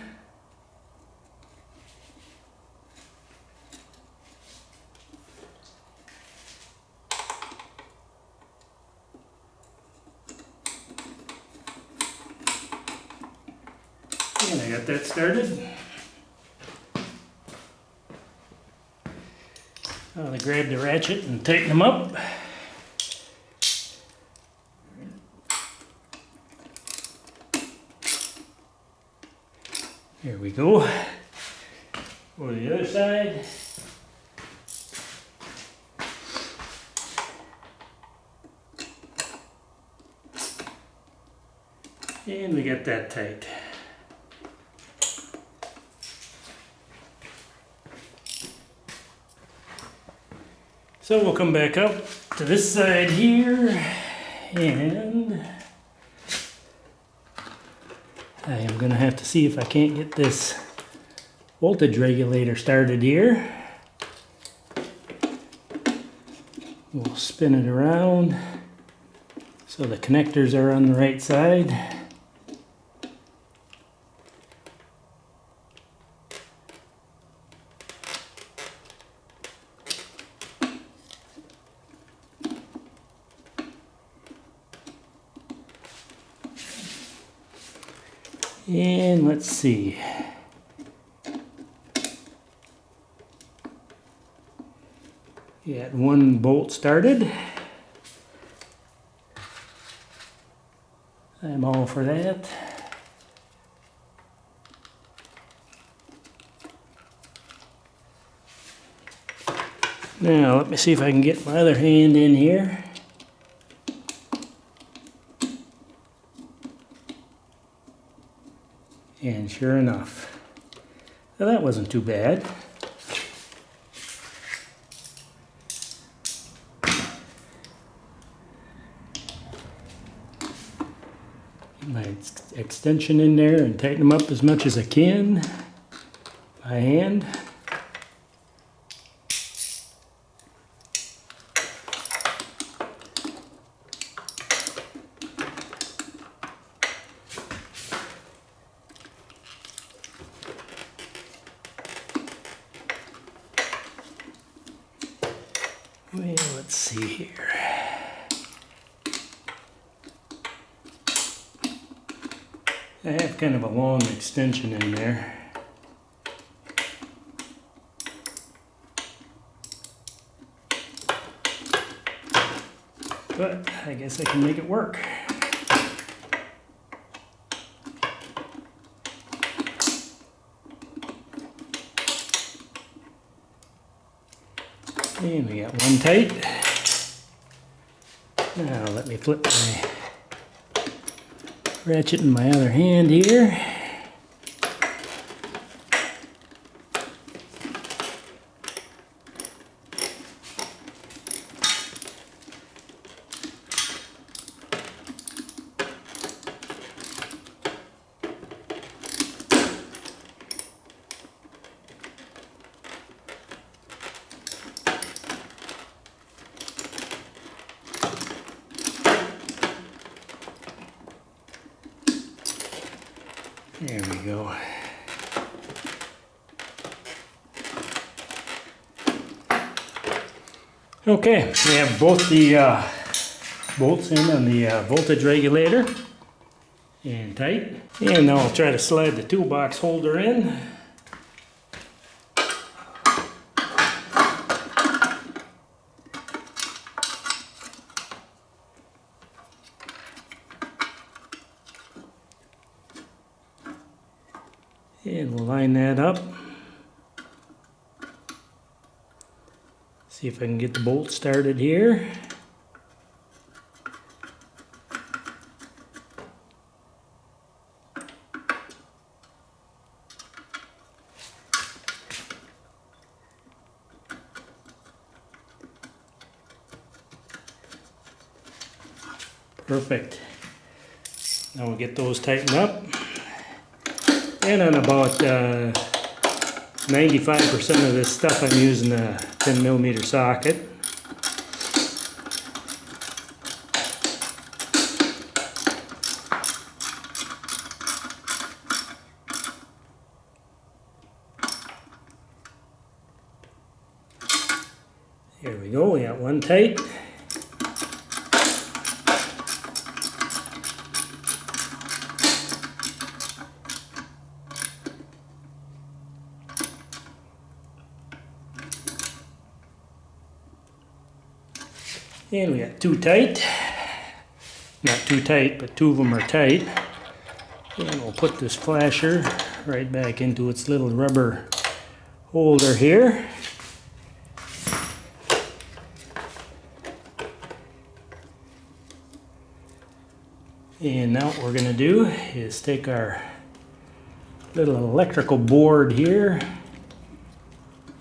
Speaker 1: And I got that started. I'm going to grab the ratchet and tighten them up. There we go. Go to the other side. And we get that tight. So we'll come back up to this side here, and I am going to have to see if I can't get this voltage regulator started here. We'll spin it around so the connectors are on the right side. And let's see. Got one bolt started. I'm all for that. Now let me see if I can get my other hand in here. And sure enough, well, that wasn't too bad. Get my extension in there and tighten them up as much as I can by hand. Well, let's see here. I have kind of a long extension in there. But I guess I can make it work. And we got one tight. Now let me flip my ratchet in my other hand here. There we go. Okay, we have both the bolts in on the voltage regulator and tight. And now I'll try to slide the toolbox holder in. And we'll line that up. See if I can get the bolt started here. Perfect. Now we'll get those tightened up. And on about 95% of this stuff I'm using a 10mm socket. Here we go, we got one tight. And we got two tight. Not too tight, but two of them are tight. And we'll put this flasher right back into its little rubber holder here. And now what we're going to do is take our little electrical board here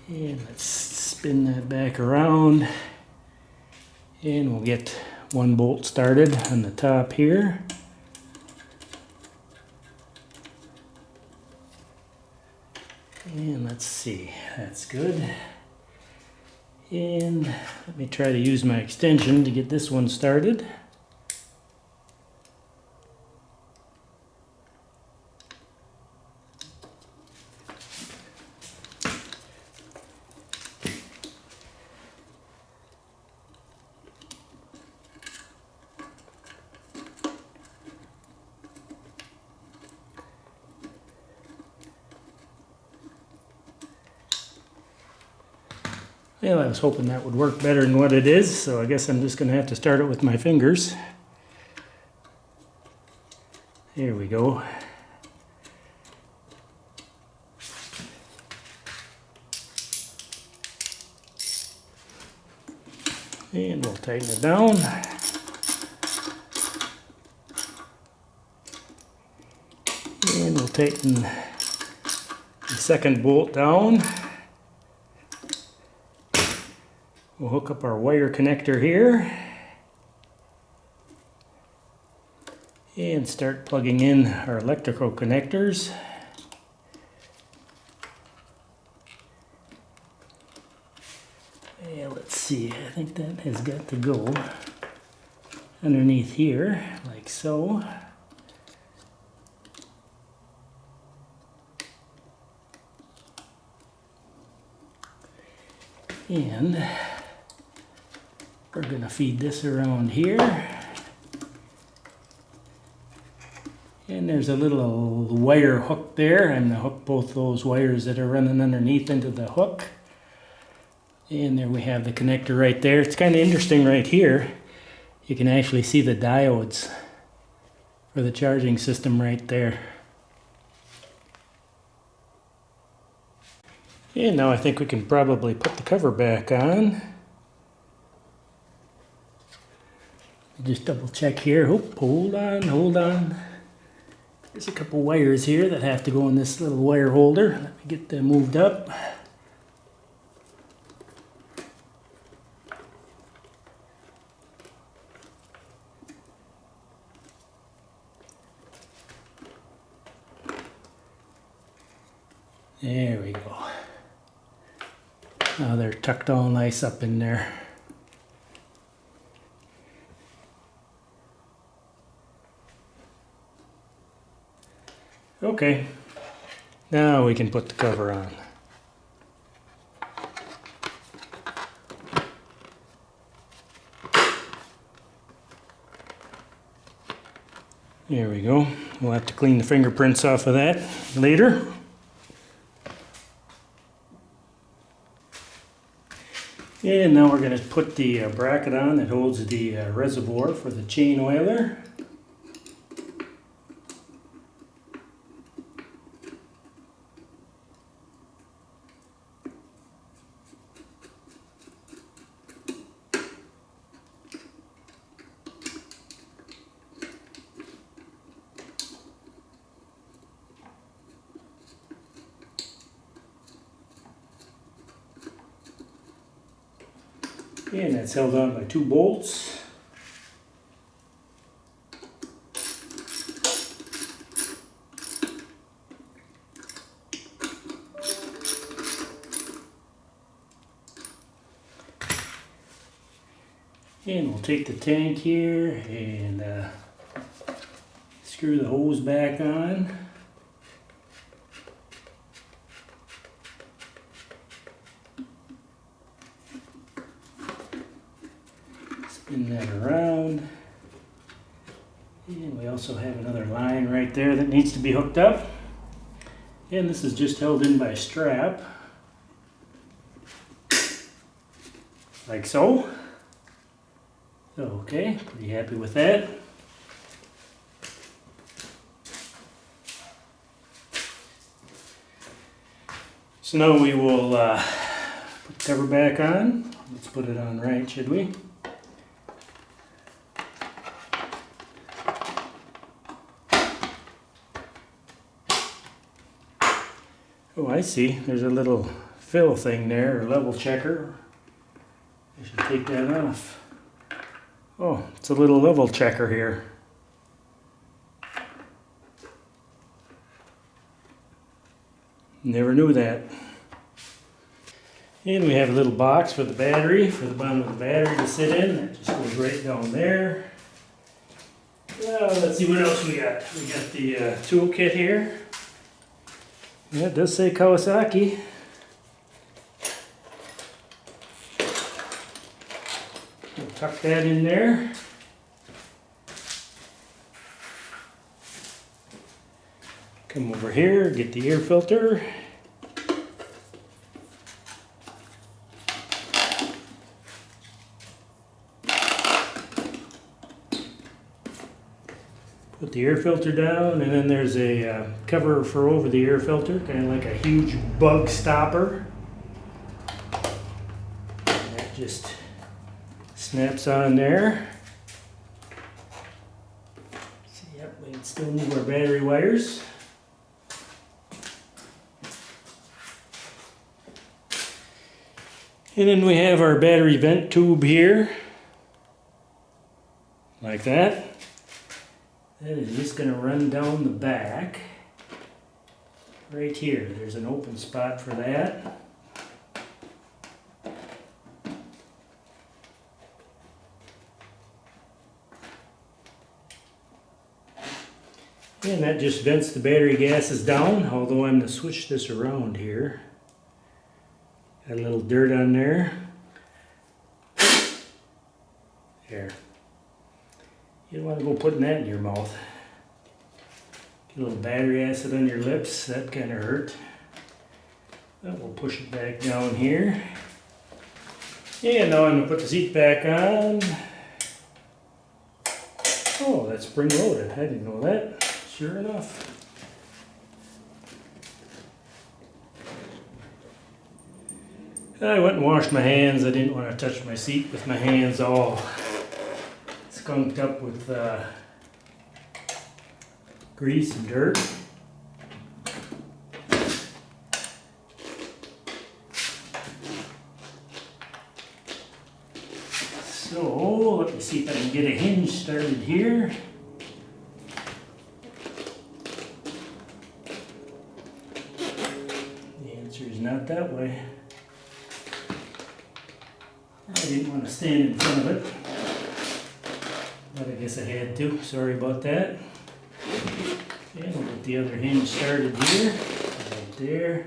Speaker 1: and let's spin that back around, and we'll get one bolt started on the top here. And let's see, that's good. And let me try to use my extension to get this one started. Well, I was hoping that would work better than what it is, so I guess I'm just going to have to start it with my fingers. There we go. And we'll tighten it down. And we'll tighten the second bolt down. We'll hook up our wire connector here and start plugging in our electrical connectors. Yeah, let's see, I think that has got to go underneath here, like so. And we're going to feed this around here. And there's a little wire hook there. I'm going to hook both those wires that are running underneath into the hook. And there we have the connector right there. It's kind of interesting right here. You can actually see the diodes for the charging system right there. And now I think we can probably put the cover back on. Just double check here. Oh, hold on, hold on. There's a couple wires here that have to go in this little wire holder. Let me get them moved up. There we go. Now they're tucked all nice up in there. Okay, now we can put the cover on. There we go. We'll have to clean the fingerprints off of that later. And now we're going to put the bracket on that holds the reservoir for the chain oiler. And that's held on by 2 bolts. And we'll take the tank here and screw the hose back on. Spin that around. And we also have another line right there that needs to be hooked up. And this is just held in by a strap. Like so. Okay, pretty happy with that. So now we will put the cover back on. Let's put it on right, should we? Oh, I see. There's a little fill thing there, or level checker. I should take that off. Oh, it's a little level checker here. Never knew that. And we have a little box for the battery, for the bottom of the battery to sit in. That just goes right down there. Let's see what else we got. We got the toolkit here. Yeah, it does say Kawasaki. We'll tuck that in there. Come over here, get the air filter. Put the air filter down, and then there's a cover for over the air filter, kind of like a huge bug stopper. And that just snaps on there. See, yep, we can still move our battery wires. And then we have our battery vent tube here, like that. That is just going to run down the back, right here. There's an open spot for that. And that just vents the battery gases down, although I'm going to switch this around here. Got a little dirt on there. There. You don't want to go putting that in your mouth. Get a little battery acid on your lips. That kind of hurt. Well, we'll push it back down here. And now I'm going to put the seat back on. Oh, that's spring loaded. I didn't know that. Sure enough. I went and washed my hands. I didn't want to touch my seat with my hands all skunked up with grease and dirt. So, let me see if I can get a hinge started here. The answer is not that way. I didn't want to stand in front of it, but I guess I had to. Sorry about that. And we'll get the other hinge started here, right there.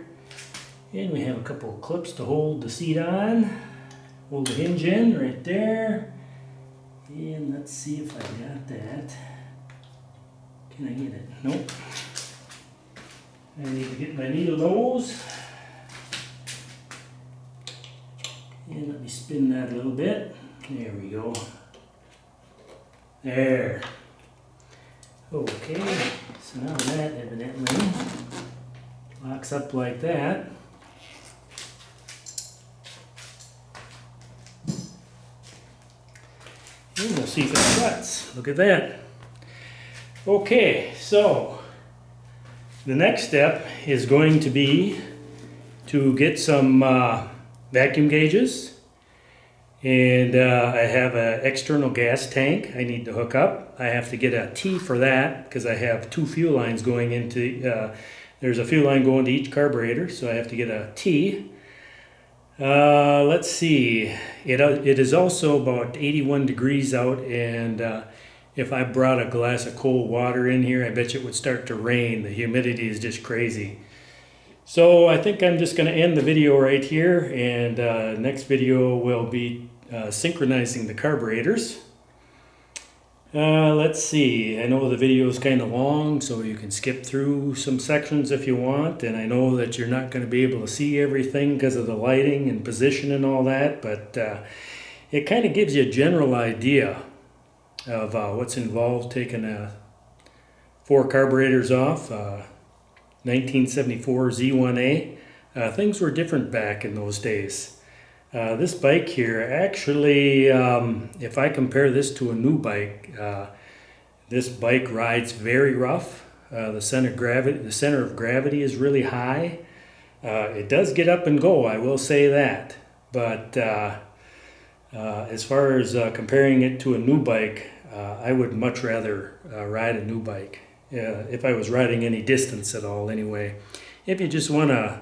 Speaker 1: And we have a couple of clips to hold the seat on. Hold the hinge in right there. And let's see if I got that. Can I get it? Nope. I need to get my needle nose. And let me spin that a little bit. There we go. There. Okay, so now that evidently locks up like that. And we'll see if it shuts. Look at that. Okay, so the next step is going to be to get some vacuum gauges, and I have an external gas tank I need to hook up. I have to get a T for that because I have two fuel lines going into, there's a fuel line going to each carburetor, so I have to get a T. Let's see, it is also about 81 degrees out, and if I brought a glass of cold water in here, I bet you it would start to rain. The humidity is just crazy. So I think I'm just going to end the video right here, and next video will be synchronizing the carburetors. Let's see, I know the video is kind of long, so you can skip through some sections if you want, and I know that you're not going to be able to see everything because of the lighting and position and all that, but it kind of gives you a general idea of what's involved taking 4 carburetors off. 1974 Z1A. Things were different back in those days. This bike here, actually, if I compare this to a new bike, this bike rides very rough. The center of gravity is really high. It does get up and go, I will say that. But as far as comparing it to a new bike, I would much rather ride a new bike. If I was riding any distance at all anyway. If you just want to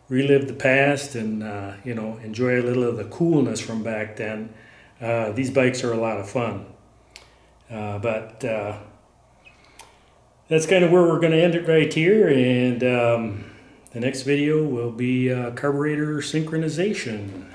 Speaker 1: relive the past and you know, enjoy a little of the coolness from back then, these bikes are a lot of fun. But that's kind of where we're going to end it right here, and the next video will be carburetor synchronization.